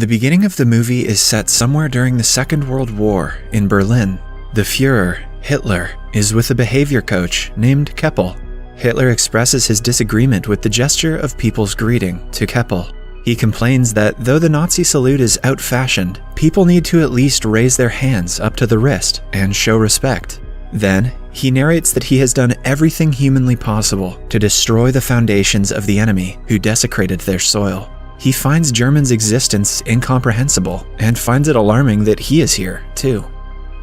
The beginning of the movie is set somewhere during the Second World War in Berlin. The Führer, Hitler, is with a behavior coach named Keppel. Hitler expresses his disagreement with the gesture of people's greeting to Keppel. He complains that though the Nazi salute is out-fashioned, people need to at least raise their hands up to the wrist and show respect. Then, he narrates that he has done everything humanly possible to destroy the foundations of the enemy who desecrated their soil. He finds Germans' existence incomprehensible and finds it alarming that he is here, too.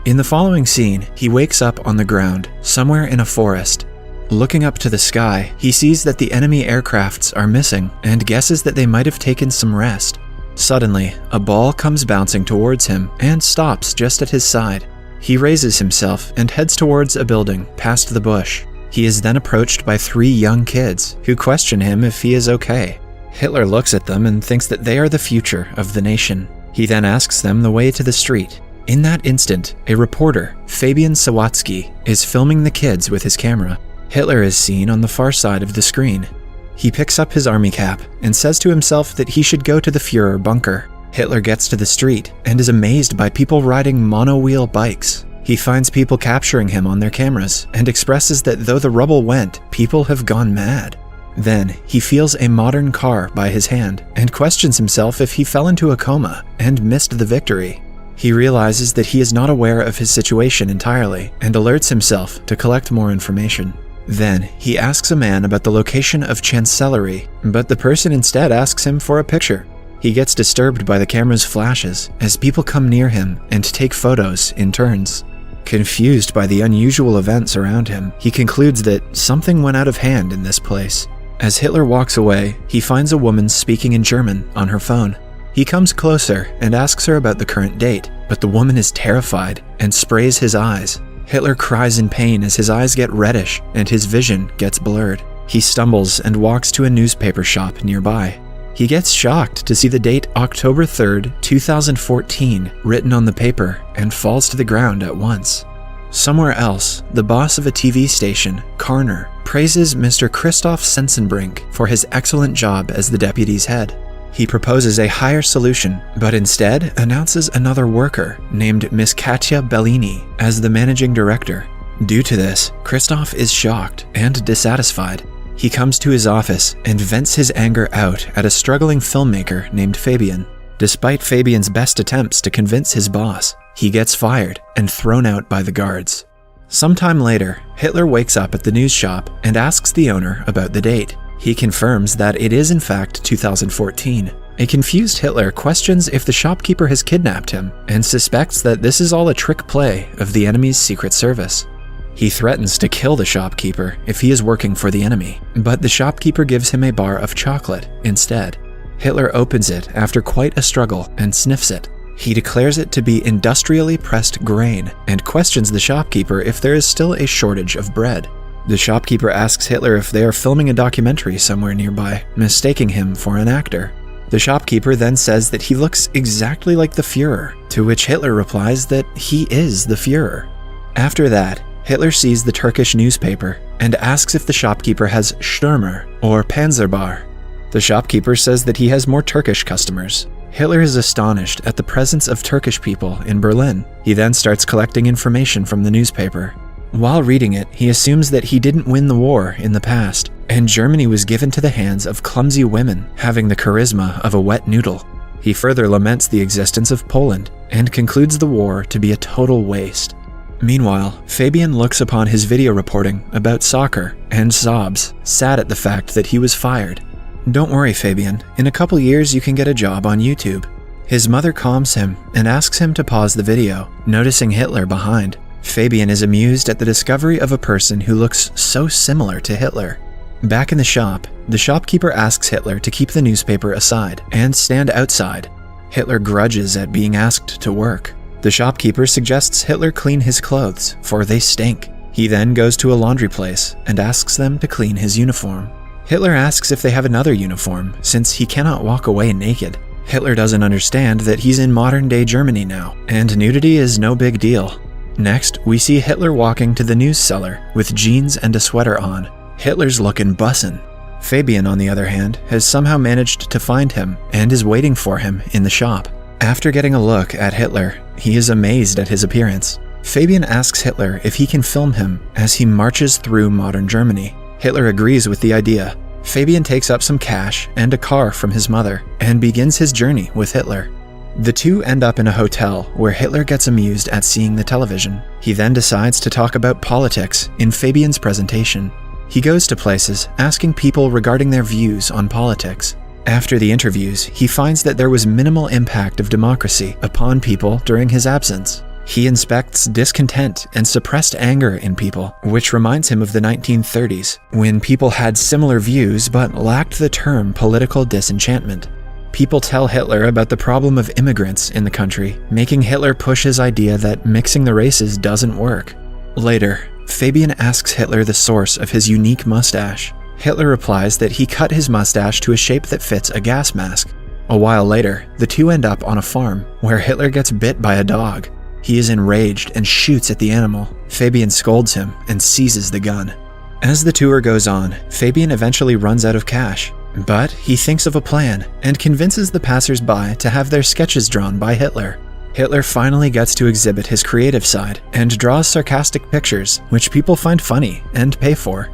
In the following scene, he wakes up on the ground, somewhere in a forest. Looking up to the sky, he sees that the enemy aircrafts are missing and guesses that they might have taken some rest. Suddenly, a ball comes bouncing towards him and stops just at his side. He raises himself and heads towards a building past the bush. He is then approached by 3 young kids who question him if he is okay. Hitler looks at them and thinks that they are the future of the nation. He then asks them the way to the street. In that instant, a reporter, Fabian Sawatzki, is filming the kids with his camera. Hitler is seen on the far side of the screen. He picks up his army cap and says to himself that he should go to the Führer bunker. Hitler gets to the street and is amazed by people riding mono-wheel bikes. He finds people capturing him on their cameras and expresses that though the rubble went, people have gone mad. Then, he feels a modern car by his hand and questions himself if he fell into a coma and missed the victory. He realizes that he is not aware of his situation entirely and alerts himself to collect more information. Then, he asks a man about the location of Chancellery, but the person instead asks him for a picture. He gets disturbed by the camera's flashes as people come near him and take photos in turns. Confused by the unusual events around him, he concludes that something went out of hand in this place. As Hitler walks away, he finds a woman speaking in German on her phone. He comes closer and asks her about the current date, but the woman is terrified and sprays his eyes. Hitler cries in pain as his eyes get reddish and his vision gets blurred. He stumbles and walks to a newspaper shop nearby. He gets shocked to see the date October 3rd, 2014 written on the paper and falls to the ground at once. Somewhere else, the boss of a TV station, Karner, praises Mr. Christoph Sensenbrink for his excellent job as the deputy's head. He proposes a higher solution, but instead announces another worker named Miss Katja Bellini as the managing director. Due to this, Christoph is shocked and dissatisfied. He comes to his office and vents his anger out at a struggling filmmaker named Fabian. Despite Fabian's best attempts to convince his boss, he gets fired and thrown out by the guards. Sometime later, Hitler wakes up at the news shop and asks the owner about the date. He confirms that it is in fact 2014. A confused Hitler questions if the shopkeeper has kidnapped him and suspects that this is all a trick play of the enemy's secret service. He threatens to kill the shopkeeper if he is working for the enemy, but the shopkeeper gives him a bar of chocolate instead. Hitler opens it after quite a struggle and sniffs it. He declares it to be industrially pressed grain and questions the shopkeeper if there is still a shortage of bread. The shopkeeper asks Hitler if they are filming a documentary somewhere nearby, mistaking him for an actor. The shopkeeper then says that he looks exactly like the Führer, to which Hitler replies that he is the Führer. After that, Hitler sees the Turkish newspaper and asks if the shopkeeper has Stürmer or Panzerbar. The shopkeeper says that he has more Turkish customers. Hitler is astonished at the presence of Turkish people in Berlin. He then starts collecting information from the newspaper. While reading it, he assumes that he didn't win the war in the past, and Germany was given to the hands of clumsy women having the charisma of a wet noodle. He further laments the existence of Poland and concludes the war to be a total waste. Meanwhile, Fabian looks upon his video reporting about soccer and sobs, sad at the fact that he was fired. Don't worry, Fabian, in a couple years you can get a job on YouTube. His mother calms him and asks him to pause the video, noticing Hitler behind. Fabian is amused at the discovery of a person who looks so similar to Hitler. Back in the shop, the shopkeeper asks Hitler to keep the newspaper aside and stand outside. Hitler grudges at being asked to work. The shopkeeper suggests Hitler clean his clothes, for they stink. He then goes to a laundry place and asks them to clean his uniform. Hitler asks if they have another uniform, since he cannot walk away naked. Hitler doesn't understand that he's in modern-day Germany now, and nudity is no big deal. Next, we see Hitler walking to the news cellar with jeans and a sweater on. Hitler's looking bussin'. Fabian, on the other hand, has somehow managed to find him and is waiting for him in the shop. After getting a look at Hitler, he is amazed at his appearance. Fabian asks Hitler if he can film him as he marches through modern Germany. Hitler agrees with the idea. Fabian takes up some cash and a car from his mother and begins his journey with Hitler. The two end up in a hotel where Hitler gets amused at seeing the television. He then decides to talk about politics in Fabian's presentation. He goes to places asking people regarding their views on politics. After the interviews, he finds that there was minimal impact of democracy upon people during his absence. He inspects discontent and suppressed anger in people, which reminds him of the 1930s, when people had similar views but lacked the term political disenchantment. People tell Hitler about the problem of immigrants in the country, making Hitler push his idea that mixing the races doesn't work. Later, Fabian asks Hitler the source of his unique mustache. Hitler replies that he cut his mustache to a shape that fits a gas mask. A while later, the two end up on a farm, where Hitler gets bit by a dog. He is enraged and shoots at the animal. Fabian scolds him and seizes the gun. As the tour goes on, Fabian eventually runs out of cash, but he thinks of a plan and convinces the passers-by to have their sketches drawn by Hitler. Hitler finally gets to exhibit his creative side and draws sarcastic pictures, which people find funny and pay for.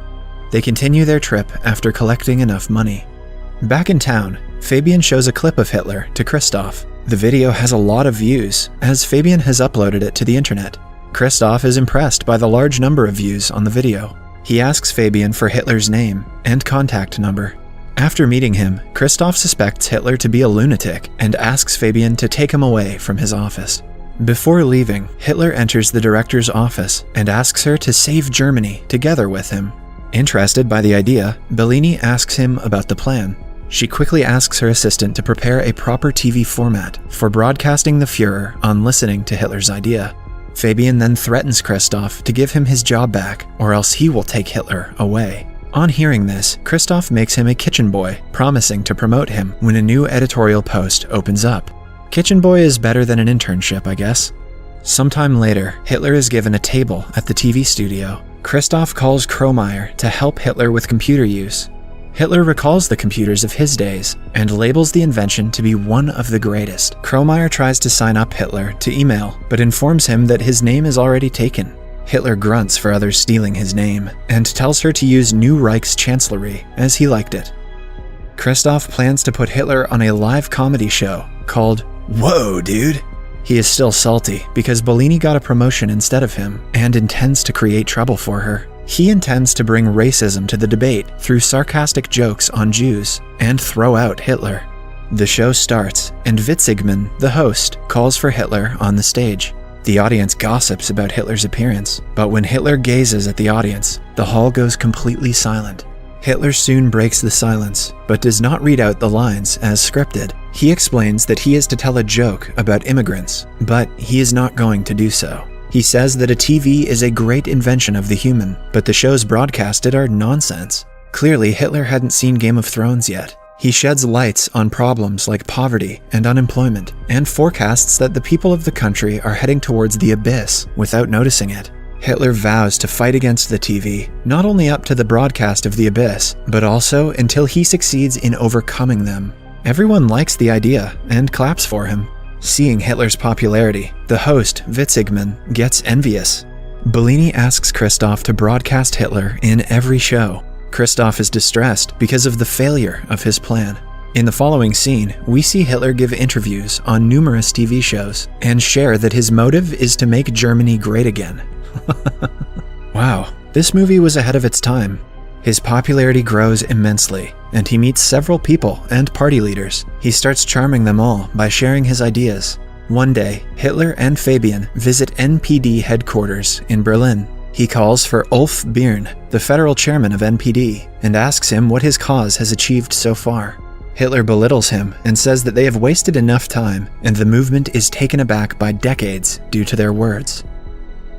They continue their trip after collecting enough money. Back in town, Fabian shows a clip of Hitler to Christoph. The video has a lot of views, as Fabian has uploaded it to the internet. Christoph is impressed by the large number of views on the video. He asks Fabian for Hitler's name and contact number. After meeting him, Christoph suspects Hitler to be a lunatic and asks Fabian to take him away from his office. Before leaving, Hitler enters the director's office and asks her to save Germany together with him. Interested by the idea, Bellini asks him about the plan. She quickly asks her assistant to prepare a proper TV format for broadcasting the Führer on listening to Hitler's idea. Fabian then threatens Christoph to give him his job back, or else he will take Hitler away. On hearing this, Christoph makes him a kitchen boy, promising to promote him when a new editorial post opens up. Kitchen boy is better than an internship, I guess. Sometime later, Hitler is given a table at the TV studio. Christoph calls Kromeyer to help Hitler with computer use. Hitler recalls the computers of his days and labels the invention to be one of the greatest. Kromeyer tries to sign up Hitler to email, but informs him that his name is already taken. Hitler grunts for others stealing his name and tells her to use New Reich's chancellery as he liked it. Christoph plans to put Hitler on a live comedy show called Whoa, Dude! He is still salty because Bellini got a promotion instead of him and intends to create trouble for her. He intends to bring racism to the debate through sarcastic jokes on Jews and throw out Hitler. The show starts, and Witzigmann, the host, calls for Hitler on the stage. The audience gossips about Hitler's appearance, but when Hitler gazes at the audience, the hall goes completely silent. Hitler soon breaks the silence, but does not read out the lines as scripted. He explains that he is to tell a joke about immigrants, but he is not going to do so. He says that a TV is a great invention of the human, but the shows broadcasted are nonsense. Clearly, Hitler hadn't seen Game of Thrones yet. He sheds lights on problems like poverty and unemployment, and forecasts that the people of the country are heading towards the abyss without noticing it. Hitler vows to fight against the TV, not only up to the broadcast of the abyss, but also until he succeeds in overcoming them. Everyone likes the idea and claps for him. Seeing Hitler's popularity, the host, Witzigmann, gets envious. Bellini asks Christoph to broadcast Hitler in every show. Christoph is distressed because of the failure of his plan. In the following scene, we see Hitler give interviews on numerous TV shows and share that his motive is to make Germany great again. Wow, this movie was ahead of its time. His popularity grows immensely, and he meets several people and party leaders. He starts charming them all by sharing his ideas. One day, Hitler and Fabian visit NPD headquarters in Berlin. He calls for Ulf Birn, the federal chairman of NPD, and asks him what his cause has achieved so far. Hitler belittles him and says that they have wasted enough time, and the movement is taken aback by decades due to their words.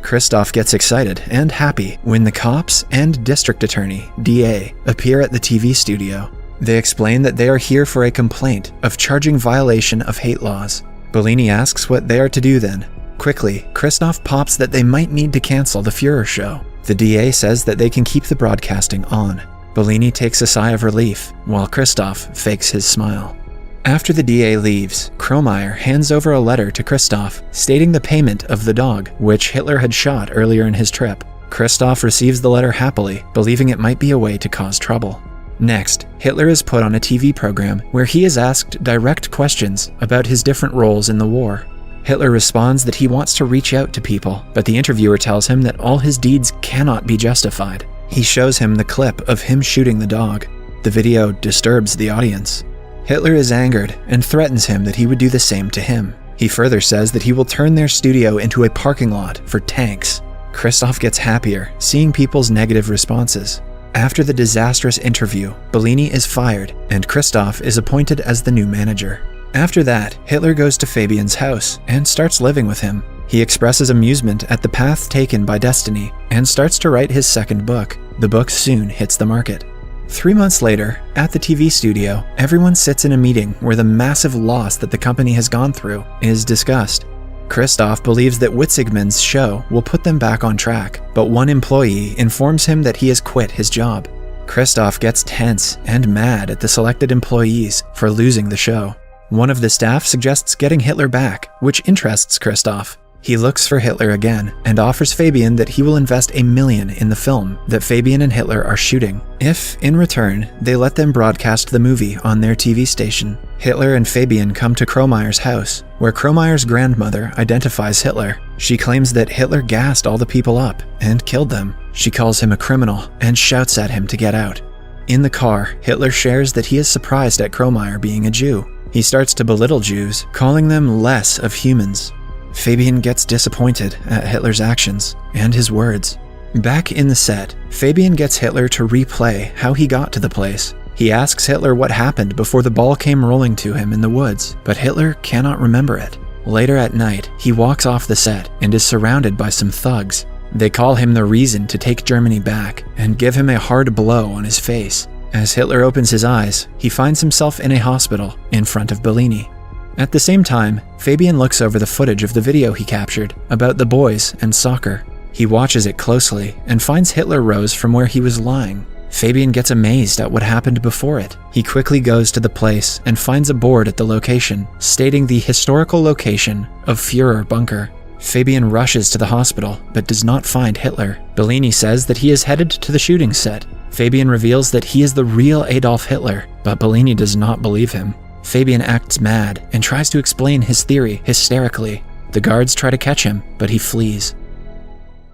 Christoph gets excited and happy when the cops and district attorney, DA, appear at the TV studio. They explain that they are here for a complaint of charging violation of hate laws. Bellini asks what they are to do then. Quickly, Christoph pops that they might need to cancel the Führer show. The DA says that they can keep the broadcasting on. Bellini takes a sigh of relief, while Christoph fakes his smile. After the DA leaves, Kromeyer hands over a letter to Christoph stating the payment of the dog, which Hitler had shot earlier in his trip. Christoph receives the letter happily, believing it might be a way to cause trouble. Next, Hitler is put on a TV program where he is asked direct questions about his different roles in the war. Hitler responds that he wants to reach out to people, but the interviewer tells him that all his deeds cannot be justified. He shows him the clip of him shooting the dog. The video disturbs the audience. Hitler is angered and threatens him that he would do the same to him. He further says that he will turn their studio into a parking lot for tanks. Christoph gets happier, seeing people's negative responses. After the disastrous interview, Bellini is fired, and Christoph is appointed as the new manager. After that, Hitler goes to Fabian's house and starts living with him. He expresses amusement at the path taken by destiny and starts to write his second book. The book soon hits the market. 3 months later, at the TV studio, everyone sits in a meeting where the massive loss that the company has gone through is discussed. Christoph believes that Witzigmann's show will put them back on track, but one employee informs him that he has quit his job. Christoph gets tense and mad at the selected employees for losing the show. One of the staff suggests getting Hitler back, which interests Christoph. He looks for Hitler again and offers Fabian that he will invest $1 million in the film that Fabian and Hitler are shooting, if, in return, they let them broadcast the movie on their TV station. Hitler and Fabian come to Kromeyer's house, where Kromeyer's grandmother identifies Hitler. She claims that Hitler gassed all the people up and killed them. She calls him a criminal and shouts at him to get out. In the car, Hitler shares that he is surprised at Kromeyer being a Jew. He starts to belittle Jews, calling them less of humans. Fabian gets disappointed at Hitler's actions and his words. Back in the set, Fabian gets Hitler to replay how he got to the place. He asks Hitler what happened before the ball came rolling to him in the woods, but Hitler cannot remember it. Later at night, he walks off the set and is surrounded by some thugs. They call him the reason to take Germany back and give him a hard blow on his face. As Hitler opens his eyes, he finds himself in a hospital in front of Bellini. At the same time, Fabian looks over the footage of the video he captured about the boys and soccer. He watches it closely and finds Hitler rose from where he was lying. Fabian gets amazed at what happened before it. He quickly goes to the place and finds a board at the location, stating the historical location of Führer Bunker. Fabian rushes to the hospital, but does not find Hitler. Bellini says that he is headed to the shooting set. Fabian reveals that he is the real Adolf Hitler, but Bellini does not believe him. Fabian acts mad and tries to explain his theory hysterically. The guards try to catch him, but he flees.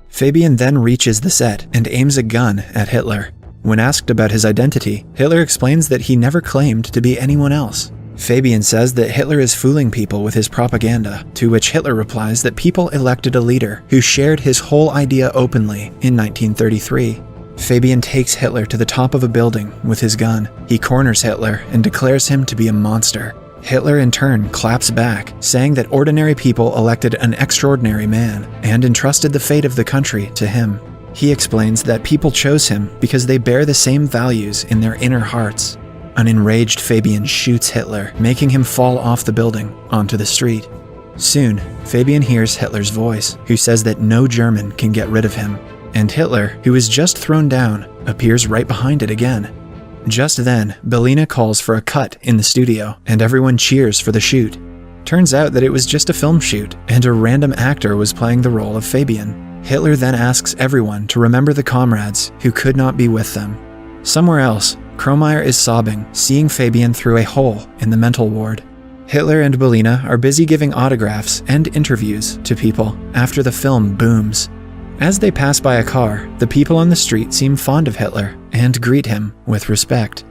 Fabian then reaches the set and aims a gun at Hitler. When asked about his identity, Hitler explains that he never claimed to be anyone else. Fabian says that Hitler is fooling people with his propaganda, to which Hitler replies that people elected a leader who shared his whole idea openly in 1933. Fabian takes Hitler to the top of a building with his gun. He corners Hitler and declares him to be a monster. Hitler in turn claps back, saying that ordinary people elected an extraordinary man and entrusted the fate of the country to him. He explains that people chose him because they bear the same values in their inner hearts. An enraged Fabian shoots Hitler, making him fall off the building onto the street. Soon, Fabian hears Hitler's voice, who says that no German can get rid of him. And Hitler, who is just thrown down, appears right behind it again. Just then, Bellini calls for a cut in the studio, and everyone cheers for the shoot. Turns out that it was just a film shoot, and a random actor was playing the role of Fabian. Hitler then asks everyone to remember the comrades who could not be with them. Somewhere else, Kromeyer is sobbing, seeing Fabian through a hole in the mental ward. Hitler and Bellini are busy giving autographs and interviews to people after the film booms. As they pass by a car, the people on the street seem fond of Hitler and greet him with respect.